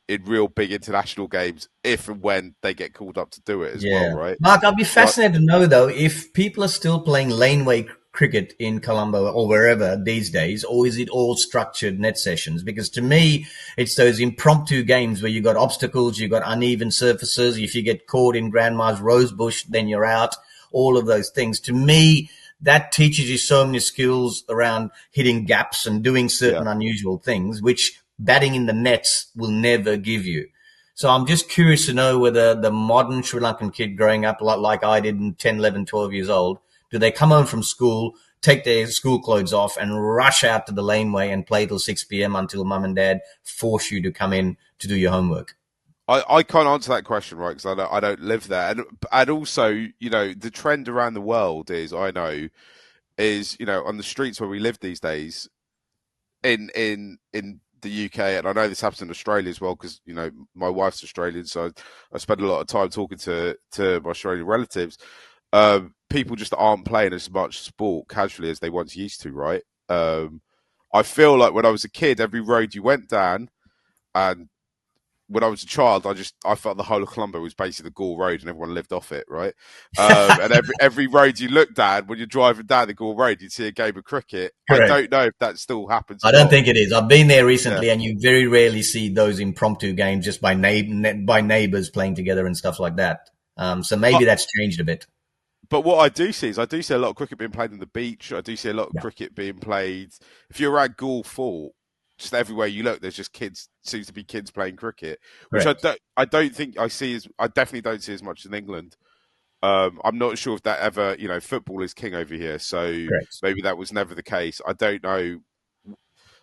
A: in real big international games if and when they get called up to do it as well,
B: Yeah.
A: right?
B: Mark, I'd be
A: Like,
B: fascinated to know, though, if people are still playing laneway cricket in Colombo or wherever these days, or is it all structured net sessions? Because to me, it's those impromptu games where you got obstacles, you got uneven surfaces. If you get caught in grandma's rose bush, then you're out. All of those things. To me, that teaches you so many skills around hitting gaps and doing
A: yeah.
B: certain unusual things, which batting in the nets will never give you. So I'm just curious to know whether the modern Sri Lankan kid growing up like I did in 10, 11, 12 years old, do they come home from school, take their school clothes off and rush out to the laneway and play till 6 p.m. until mum and dad force you to come in to do your homework?
A: I can't answer that question, right? Because I don't live there, and also, you know, the trend around the world is I know is, you know, on the streets where we live these days in the UK, and I know this happens in Australia as well because, you know, my wife's Australian, so I spend a lot of time talking to my Australian relatives. People just aren't playing as much sport casually as they once used to, right? I feel like when I was a kid, every road you went down, and when I was a child, I felt the whole of Colombo was basically the Gore Road, and everyone lived off it, right? And every road you looked at when you're driving down the Gore Road, you'd see a game of cricket. I
B: Correct.
A: don't know if that still happens
B: I
A: or
B: don't
A: not.
B: think it is. I've been there
A: Yeah,
B: recently, and you very rarely see those impromptu games just by neighbors playing together and stuff like that. So maybe
A: but
B: that's changed a bit.
A: but what I do see is I do see a lot of cricket being played on the beach. I do see a lot of
B: Yeah,
A: cricket being played. If you're around Gore Fort, just everywhere you look, there's just kids. Seems to be kids playing cricket, which
B: correct,
A: I don't think I see as I definitely don't see as much in England. I'm not sure if that ever, you know, football is king over here, so
B: correct.
A: maybe that was never the case. I don't know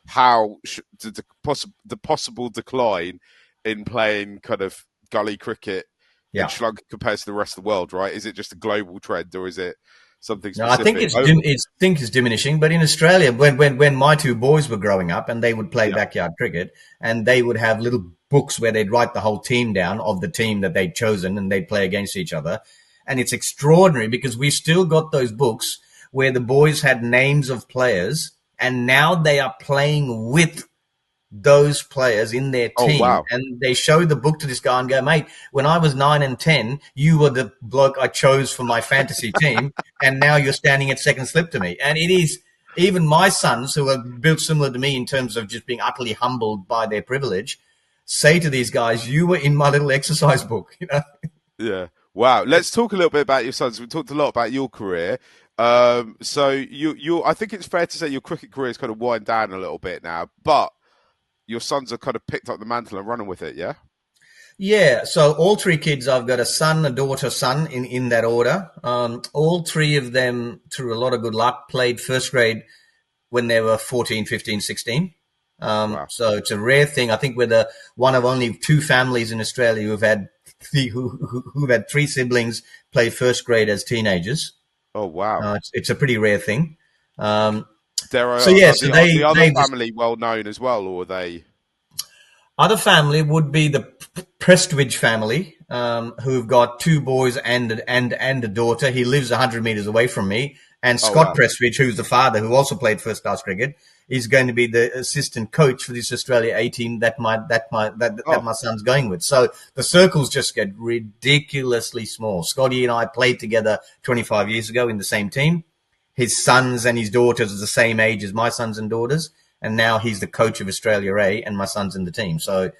A: how the possible decline in playing kind of gully cricket in
B: Yeah.
A: Sri Lanka compared to the rest of the world, right? Is it just a global trend or is it something
B: No, I think
A: specific?
B: it's diminishing. But in Australia, when my two boys were growing up and they would play
A: Yeah.
B: backyard cricket, and they would have little books where they'd write the whole team down of the team that they'd chosen, and they'd play against each other. And it's extraordinary because we still got those books where the boys had names of players, and now they are playing with those players in their
A: Oh
B: team,
A: wow.
B: and they show the book to this guy and go, mate, when I was 9 and 10, you were the bloke I chose for my fantasy team, and now you're standing at second slip to me. And it is even my sons, who are built similar to me in terms of just being utterly humbled by their privilege, say to these guys, you were in my little exercise book, you know.
A: Yeah. Wow. Let's talk a little bit about your sons. We talked a lot about your career. So you I think it's fair to say your cricket career is kind of wind down a little bit now, but your sons have kind of picked up the mantle and running with it, yeah?
B: Yeah, so all three kids, I've got a son, a daughter, son in that order. All three of them, through a lot of good luck, played first grade when they were 14, 15, 16.
A: Wow.
B: So it's a rare thing. I think we're the one of only two families in Australia who've had three siblings play first grade as teenagers.
A: Oh wow.
B: It's a pretty rare thing. Um,
A: There
B: so yeah,
A: are
B: so
A: the other
B: they just
A: family well known as well, or are they?
B: other family would be the Prestwidge family, who've got two boys and a daughter. He lives 100 meters away from me. And
A: Oh
B: Scott
A: wow.
B: Prestwidge, who's the father, who also played first class cricket, is going to be the assistant coach for this Australia A team that
A: Oh
B: my son's going with. So the circles just get ridiculously small. Scotty and I played together 25 years ago in the same team. His sons and his daughters are the same age as my sons and daughters, and now he's the coach of Australia A, and my son's in the team. So,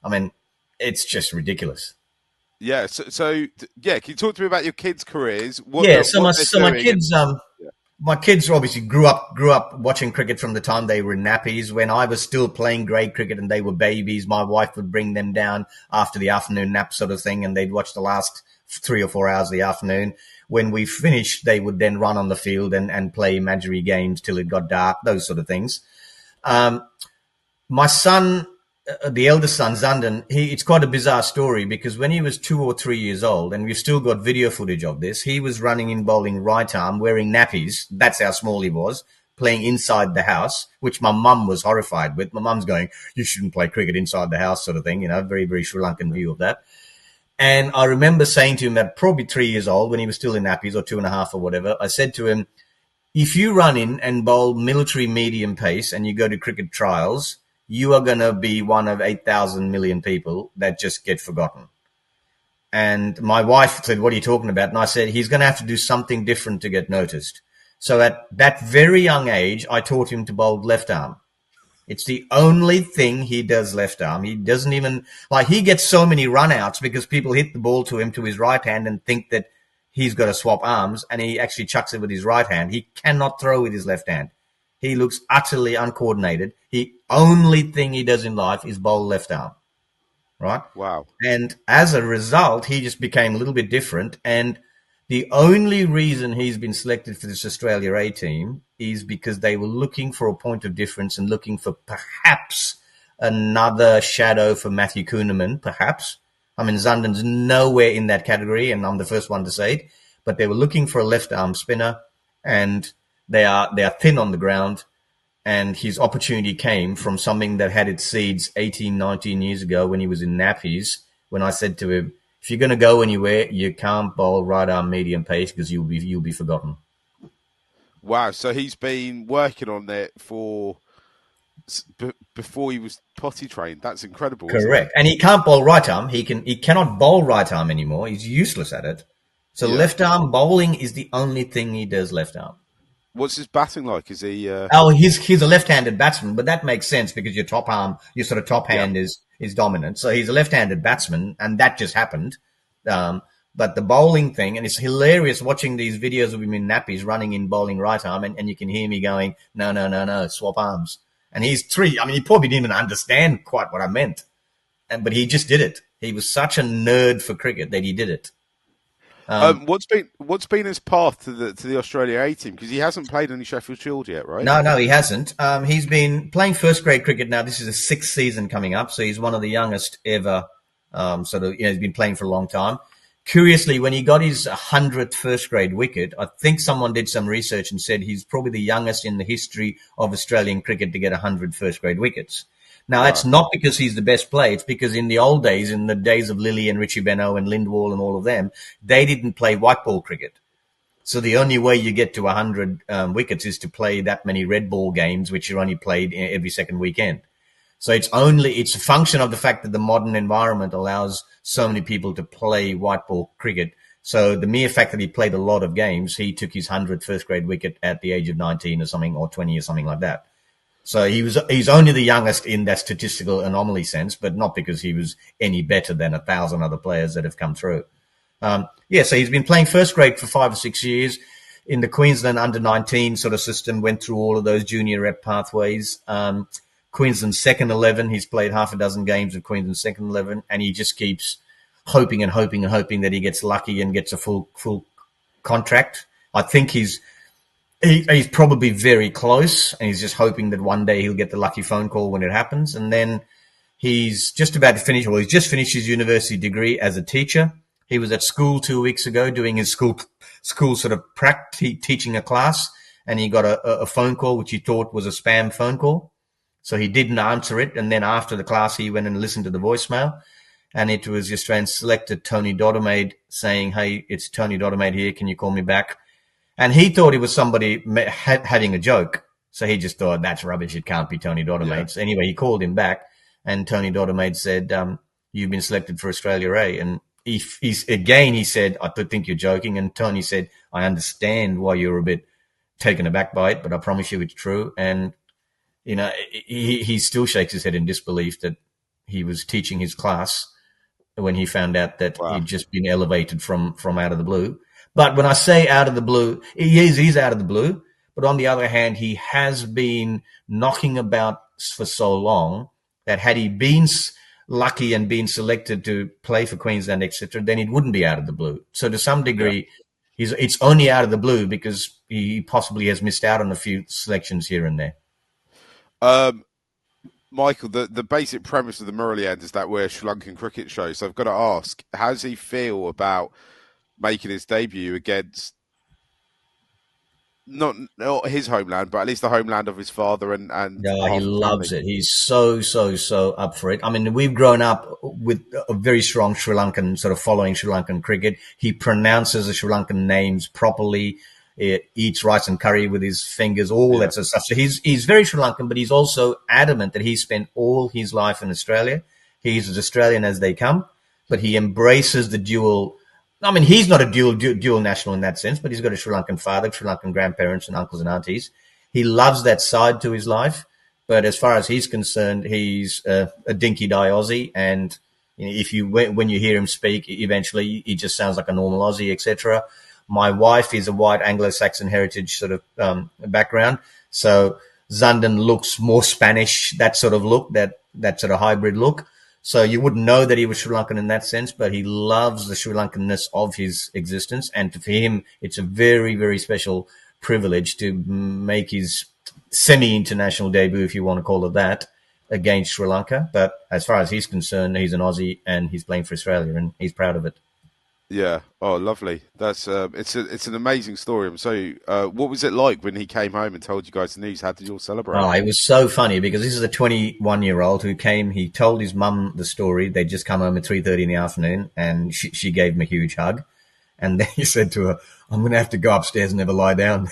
B: I mean, it's just ridiculous.
A: yeah. Yeah. Can you talk to me about your kids' careers?
B: Yeah.
A: What they're doing? And yeah.
B: My kids obviously grew up watching cricket from the time they were in nappies. When I was still playing grade cricket and they were babies, my wife would bring them down after the afternoon nap sort of thing, and they'd watch the last 3 or 4 hours of the afternoon. When we finished, they would then run on the field and play imaginary games till it got dark, those sort of things. Um, my son, the eldest son, Zandan, it's quite a bizarre story because when he was 2 or 3 years old, and we've still got video footage of this, he was running in bowling right arm, wearing nappies. That's how small he was, playing inside the house, which my mum was horrified with. My mum's going, you shouldn't play cricket inside the house sort of thing, you know, very, very Sri Lankan view of that. And I remember saying to him at probably 3 years old, when he was still in nappies or 2.5 or whatever, I said to him, if you run in and bowl military medium pace and you go to cricket trials, you are going to be one of 8,000 million people that just get forgotten. And my wife said, "What are you talking about?" And I said, "He's going to have to do something different to get noticed." So at that very young age, I taught him to bowl left arm. It's the only thing he does left arm. He doesn't even, like, he gets so many runouts because people hit the ball to him to his right hand and think that he's got to swap arms, and he actually chucks it with his right hand. He cannot throw with his left hand. He looks utterly uncoordinated. The only thing he does in life is bowl left arm, right?
A: Wow.
B: And as a result, he just became a little bit different. And the only reason he's been selected for this Australia A team is because they were looking for a point of difference and looking for perhaps another shadow for Matthew Kuhneman, perhaps. I mean, Zunden's nowhere in that category, and I'm the first one to say it. But they were looking for a left-arm spinner, and they are thin on the ground. And his opportunity came from something that had its seeds 18, 19 years ago when he was in nappies, when I said to him, if you're going to go anywhere, you can't bowl right arm medium pace because you'll be forgotten.
A: Wow. So he's been working on it before he was potty trained. That's incredible, isn't it?
B: Correct. And he can't bowl right arm. He cannot bowl right arm anymore. He's useless at it. So
A: Yeah.
B: left arm bowling is the only thing he does left arm.
A: What's his batting like? Is he?
B: Oh, he's a left-handed batsman, but that makes sense because your top arm, your sort of top
A: Yeah.
B: hand is dominant. So he's a left-handed batsman, and that just happened. But the bowling thing, and it's hilarious watching these videos of him in nappies running in bowling right arm, and you can hear me going, no, no, no, no, swap arms. And he's three. I mean, he probably didn't even understand quite what I meant, but he just did it. He was such a nerd for cricket that he did it.
A: What's been his path to the Australia A team? Because he hasn't played any Sheffield Shield yet, right?
B: No, he hasn't. He's been playing first grade cricket now. This is his sixth season coming up, so he's one of the youngest ever. He's been playing for a long time. Curiously, when he got his 100th first grade wicket, I think someone did some research and said he's probably the youngest in the history of Australian cricket to get 100 first grade wickets. Now, that's not because he's the best player. It's because in the old days, in the days of Lilly and Richie Benaud and Lindwall and all of them, they didn't play white ball cricket. So the only way you get to 100 wickets is to play that many red ball games, which are only played every second weekend. So it's a function of the fact that the modern environment allows so many people to play white ball cricket. So the mere fact that he played a lot of games, he took his 100th first grade wicket at the age of 19 or something, or 20 or something like that. So he's only the youngest in that statistical anomaly sense, but not because he was any better than 1,000 other players that have come through. So he's been playing first grade for 5 or 6 years in the Queensland under-19 sort of system, went through all of those junior rep pathways. Queensland second 11, he's played half a dozen games of Queensland second 11, and he just keeps hoping and hoping and hoping that he gets lucky and gets a full contract. I think he's probably very close, and he's just hoping that one day he'll get the lucky phone call when it happens. And then he's just about to finish, he's just finished his university degree as a teacher. He was at school 2 weeks ago doing his school sort of teaching a class, and he got a phone call which he thought was a spam phone call. So he didn't answer it, and then after the class he went and listened to the voicemail, and it was the Australian selector Tony Dodemaide saying, "Hey, it's Tony Dodemaide here, can you call me back?" And he thought it was somebody having a joke. So he just thought, that's rubbish. It can't be Tony Dodemaide. Yeah. So anyway, he called him back, and Tony Dodemaide said, you've been selected for Australia A. And he said, I think you're joking. And Tony said, I understand why you're a bit taken aback by it, but I promise you it's true. And, he still shakes his head in disbelief that he was teaching his class when he found out that he'd just been elevated from out of the blue. But when I say out of the blue, he's out of the blue. But on the other hand, he has been knocking about for so long that had he been lucky and been selected to play for Queensland, etc., then it wouldn't be out of the blue. So to some degree, it's only out of the blue because he possibly has missed out on a few selections here and there.
A: Michael, the basic premise of the Murali end is that we're a Sri Lankan cricket show. So I've got to ask, how does he feel about making his debut against not his homeland, but at least the homeland of his father and
B: he loves it. He's so up for it. I mean, we've grown up with a very strong Sri Lankan sort of following Sri Lankan cricket. He pronounces the Sri Lankan names properly. eats rice and curry with his fingers, all
A: Yeah.
B: that sort of stuff. So he's very Sri Lankan, but he's also adamant that he spent all his life in Australia. He's as Australian as they come, but he embraces the dual. I mean, he's not a dual national in that sense, but he's got a Sri Lankan father, Sri Lankan grandparents, and uncles and aunties. He loves that side to his life, but as far as he's concerned, he's a dinky die Aussie, and if you when you hear him speak, eventually he just sounds like a normal Aussie, etc. My wife is a white Anglo-Saxon heritage sort of background, so Zandan looks more Spanish, that sort of look, that sort of hybrid look. So you wouldn't know that he was Sri Lankan in that sense, but he loves the Sri Lankanness of his existence, and for him, it's a very, very special privilege to make his semi-international debut, if you want to call it that, against Sri Lanka. But as far as he's concerned, he's an Aussie and he's playing for Australia, and he's proud of it.
A: Yeah. Oh, lovely. That's it's an amazing story. So, what was it like when he came home and told you guys the news? How did you all celebrate?
B: Oh, it was so funny because this is a 21-year-old who came. He told his mum the story. They'd just come home at 3:30 in the afternoon, and she gave him a huge hug. And then he said to her, "I'm going to have to go upstairs and never lie down."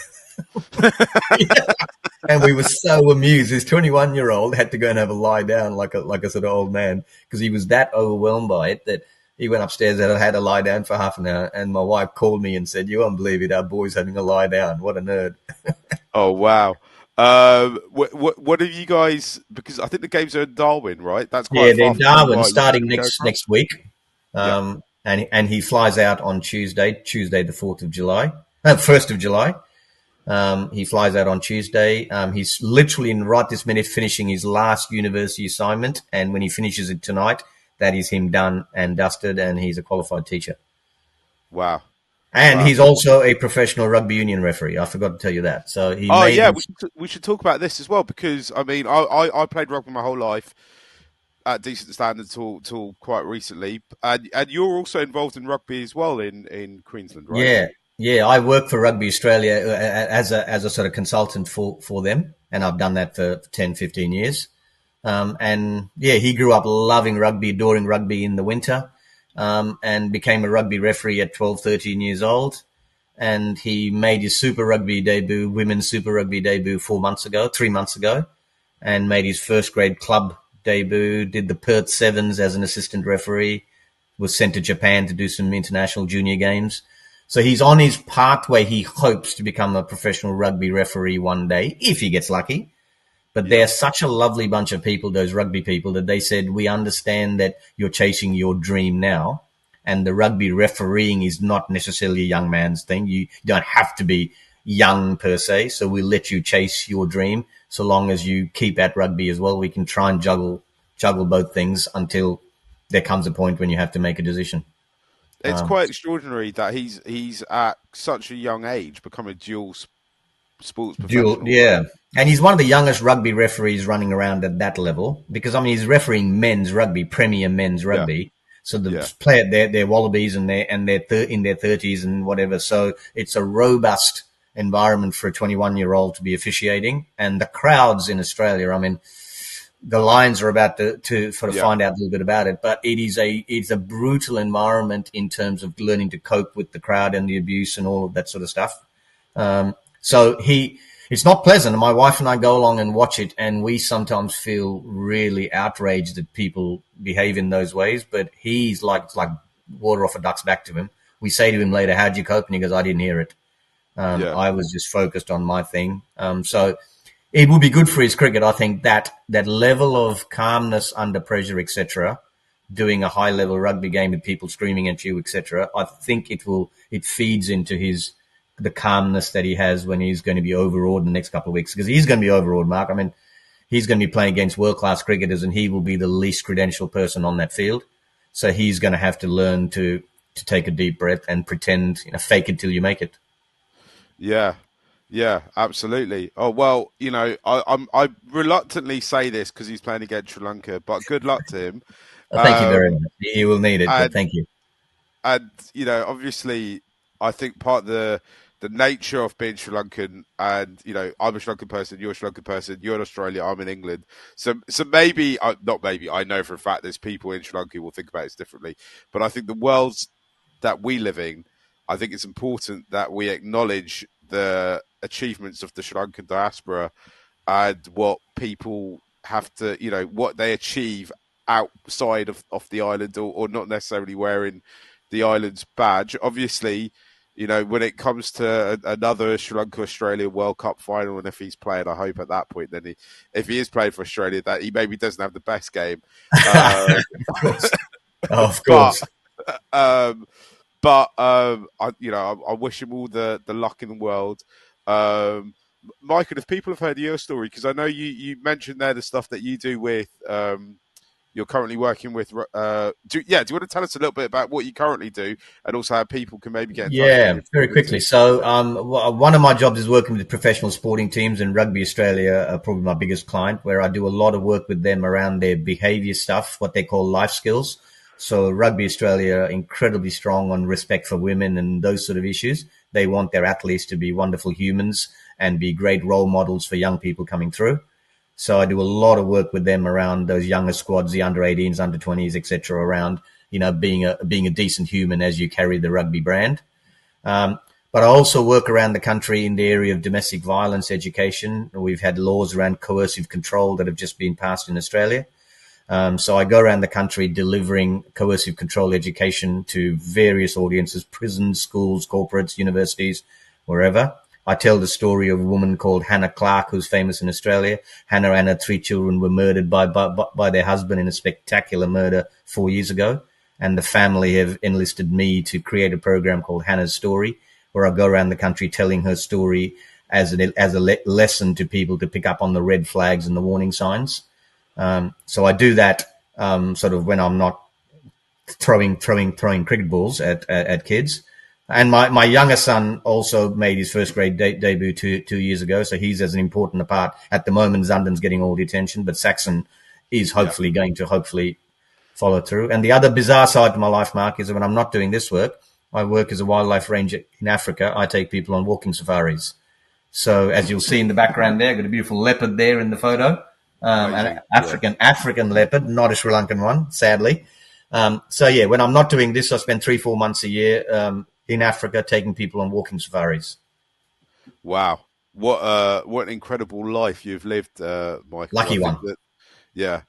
B: And we were so amused. This 21-year-old had to go and have a lie down like a sort of old man because he was that overwhelmed by it that he went upstairs and had to lie down for half an hour. And my wife called me and said, "You won't believe it. Our boy's having a lie down. What a nerd."
A: Oh, wow. What have you guys? Because I think the games are in Darwin, right? That's
B: Yeah,
A: quite
B: they're
A: far
B: in
A: from where you
B: Darwin
A: are. You
B: starting
A: reckon to go across?
B: next week.
A: Yeah.
B: And he flies out on Tuesday the 4th of July, 1st of July. He flies out on Tuesday. He's literally in right this minute finishing his last university assignment. And when he finishes it tonight, that is him done and dusted, and he's a qualified teacher.
A: Wow.
B: And
A: Wow.
B: he's also a professional rugby union referee. I forgot to tell you that. So he
A: Oh
B: made
A: yeah,
B: his.
A: we should talk about this as well because I mean I played rugby my whole life at decent standard till quite recently, and you're also involved in rugby as well in Queensland, right?
B: Yeah, yeah. I work for Rugby Australia as a sort of consultant for them, and I've done that for 10, 15 years. And yeah, he grew up loving rugby, adoring rugby in the winter, and became a rugby referee at 12, 13 years old. And he made his Super Rugby debut, women's Super Rugby debut 4 months ago, 3 months ago, and made his first grade club debut, did the Perth Sevens as an assistant referee, was sent to Japan to do some international junior games. So he's on his pathway. He hopes to become a professional rugby referee one day, if he gets lucky. But
A: Yeah,
B: they're such a lovely bunch of people, those rugby people, that they said, we understand that you're chasing your dream now. And the rugby refereeing is not necessarily a young man's thing. You don't have to be young per se. So we'll let you chase your dream so long as you keep at rugby as well. We can try and juggle both things until there comes a point when you have to make a decision.
A: it's
B: Um,
A: quite extraordinary that he's at such a young age become a sports
B: Dual,
A: professional, right?
B: yeah. And he's one of the youngest rugby referees running around at that level because, I mean, he's refereeing men's rugby, Premier men's
A: Yeah,
B: rugby. So the
A: yeah,
B: player, they're wallabies and they're in their 30s and whatever. So it's a robust environment for a 21-year-old to be officiating. And the crowds in Australia, I mean, the Lions are about to sort of
A: yeah.
B: find out a little bit about it, but it's a brutal environment in terms of learning to cope with the crowd and the abuse and all of that sort of stuff. So it's not pleasant. My wife and I go along and watch it, and we sometimes feel really outraged that people behave in those ways. But it's like water off a duck's back to him. We say to him later, "How'd you cope?" And he goes, "I didn't hear it.
A: Yeah.
B: I was just focused on my thing." So it would be good for his cricket, I think, that level of calmness under pressure, etc. Doing a high level rugby game with people screaming at you, etc. I think it feeds into the calmness that he has when he's going to be overawed in the next couple of weeks because he's going to be overawed, Mark. I mean, he's going to be playing against world class cricketers and he will be the least credentialed person on that field. So he's going to have to learn to take a deep breath and pretend, fake it till you make it.
A: Yeah, yeah, absolutely. Oh well, I reluctantly say this because he's playing against Sri Lanka, but good luck to him.
B: Thank you very
A: Um,
B: much. He will need it, but
A: and
B: thank you.
A: and obviously, I think part of the nature of being Sri Lankan, and I'm a Sri Lankan person, you're a Sri Lankan person, you're in Australia, I'm in England. So maybe, not maybe, I know for a fact there's people in Sri Lanka who will think about this differently. But I think the worlds that we live in, I think it's important that we acknowledge the achievements of the Sri Lankan diaspora and what people have to, what they achieve outside of the island, or not necessarily wearing the island's badge. Obviously, when it comes to another Sri Lanka Australia World Cup final, and if he's playing, I hope at that point, then if he is playing for Australia, that he maybe doesn't have the best game.
B: Of course. Of
A: but
B: course.
A: um, I wish him all the luck in the world. Michael, if people have heard your story, because I know you mentioned there the stuff that you do with you're currently working with. Do you want to tell us a little bit about what you currently do, and also how people can maybe get in touch with
B: Yeah,
A: you?
B: very quickly. So, one of my jobs is working with professional sporting teams, and Rugby Australia are probably my biggest client, where I do a lot of work with them around their behaviour stuff, what they call life skills. So, Rugby Australia are incredibly strong on respect for women and those sort of issues. They want their athletes to be wonderful humans and be great role models for young people coming through. So I do a lot of work with them around those younger squads, the under 18s, under 20s, etc. Around being a decent human as you carry the rugby brand. But I also work around the country in the area of domestic violence education. We've had laws around coercive control that have just been passed in Australia. So I go around the country delivering coercive control education to various audiences, prisons, schools, corporates, universities, wherever. I tell the story of a woman called Hannah Clark, who's famous in Australia. Hannah and her 3 children were murdered by their husband in a spectacular murder 4 years ago. And the family have enlisted me to create a program called Hannah's Story, where I go around the country telling her story as a lesson to people to pick up on the red flags and the warning signs. So I do that sort of when I'm not throwing cricket balls at kids. And my younger son also made his first grade debut two years ago, so he's as an important a part. At the moment, Zundan's getting all the attention, but Saxon is hopefully going to follow through. And the other bizarre side to my life, Mark, is that when I'm not doing this work, I work as a wildlife ranger in Africa. I take people on walking safaris. So as you'll see in the background there, I've got a beautiful leopard there in the photo. An
A: Amazing.
B: African leopard, not a Sri Lankan one, sadly. When I'm not doing this, I spend 3-4 months a year in Africa taking people on walking safaris.
A: Wow, what an incredible life you've lived, Michael. I
B: Lucky
A: think
B: one.
A: that, yeah.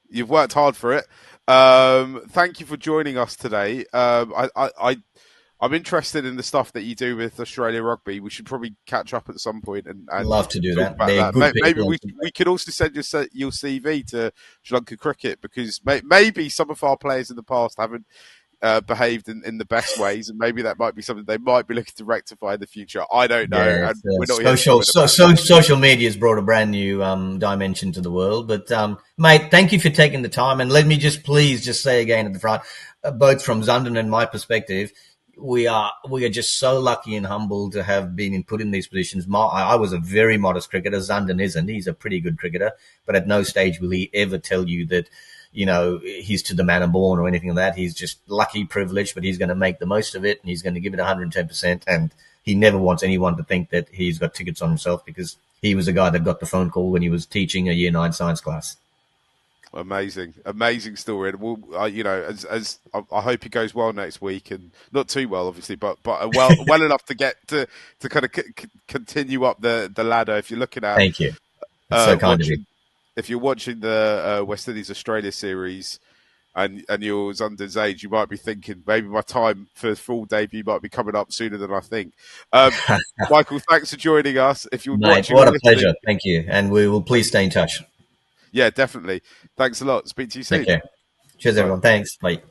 A: You've worked hard for it. Thank you for joining us today. I'm interested in the stuff that you do with Australia Rugby. We should probably catch up at some point and
B: Love to do
A: talk
B: that.
A: about
B: They're
A: that.
B: good
A: Maybe
B: people.
A: we could also send your CV to Sri Lanka Cricket, because maybe some of our players in the past haven't behaved in the best ways, and maybe that might be something they might be looking to rectify in the future. I don't know,
B: Yeah,
A: and we're not here to comment about
B: social media has brought a brand new dimension to the world. But mate, thank you for taking the time. And let me please say again at the front, both from Zundan and my perspective, we are just so lucky and humbled to have been put in these positions. I was a very modest cricketer. Zundan isn't. He's a pretty good cricketer, but at no stage will he ever tell you that he's to the manner born or anything like that. He's just lucky, privileged, but he's going to make the most of it, and he's going to give it 110%. And he never wants anyone to think that he's got tickets on himself, because he was the guy that got the phone call when he was teaching a Year 9 science class.
A: Amazing story. And we'll, as I hope it goes well next week, and not too well, obviously, but well enough to get to kind of continue up the ladder. If you're looking at
B: Thank you. That's so kind of you.
A: If you're watching the West Indies Australia series, and you're Zundan's age, you might be thinking maybe my time for full debut might be coming up sooner than I think. Michael, thanks for joining us. If you're watching,
B: what a pleasure. Thank you, and we will please stay in touch.
A: Yeah, definitely. Thanks a lot. Speak to you soon.
B: Take care. Cheers, everyone. Thanks. Bye.